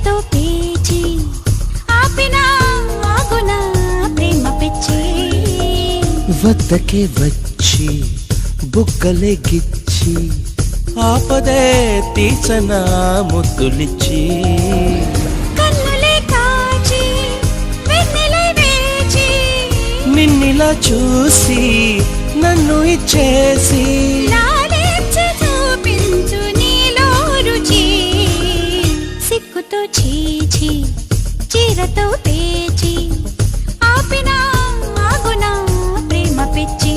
చీరతో పేచి ఆపినా ఆగునా ప్రేమ పిచ్చి వద్దకే వచ్చి బుగ్గలే గిచ్చి ఆపదే తీర్చనా ముద్దులిచ్చి కన్నులే కాచి వెన్నెలై వేచి నిన్నిలా చూసి నన్ను ఇచ్చేసి లాలించి చూపించు నీలో రుచి సిగ్గుతో చీచి చీరతో పేచి ఆపినా ఆగునా ప్రేమ పిచ్చి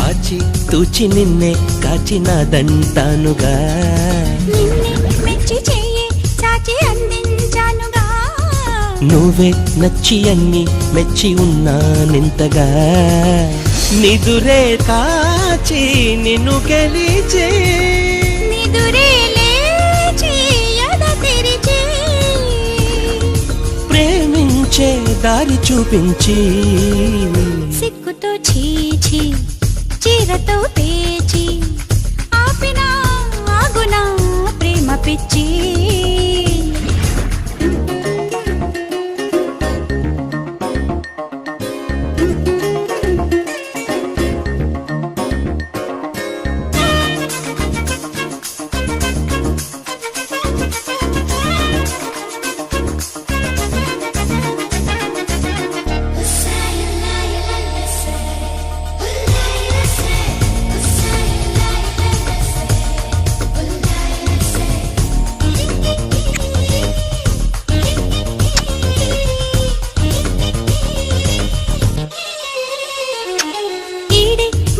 ఆచి తూచి నిన్నే కాచినాదంటానుగా నిన్నే మెచ్చి చెయ్యి చాచి అందించానుగా నువ్వే నచ్చి అన్ని మెచ్చి ఉన్నానింతగా నిదురే కాచి నిన్ను గెలిచే నిదురే లేచి ఎద తెరిచి ప్రేమించే దారి చూపించి సిగ్గుతో చీచి చీరతో పేచి ఆపినా ఆగునా ప్రేమ పిచ్చి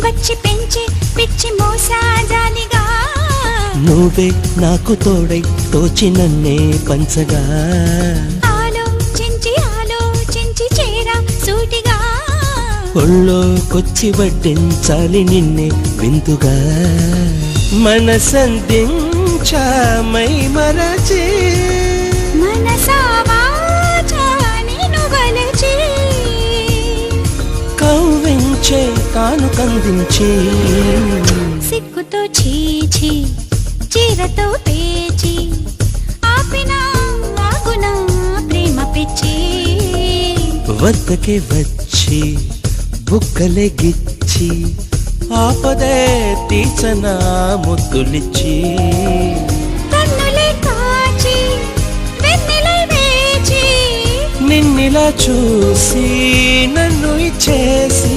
వచ్చి పెంచి పిచ్చి మోసాజాలిగా నువ్వే నాకు తోడై తోచి నన్నే పంచగా ఆలోచించి ఆలోచించి చేరా సూటిగా ఒళ్ళోకొచ్చి వడ్డించాలి నిన్నే విందుగా మనసందించా మై మరచి మనసావాచా నిన్ను వలచి కవ్వించే కాను కందించి సిగ్గుతో చీచి చీరతో పేచి ఆపినా ఆగునా ప్రేమ పిచ్చి వద్దకే వచ్చి బుగ్గలే గిచ్చి ఆపదే తీర్చనా ముద్దులిచ్చి కన్నులే కాచి వెన్నెలై వేచి నిన్నిలా చూసి నన్ను ఇచ్చేసి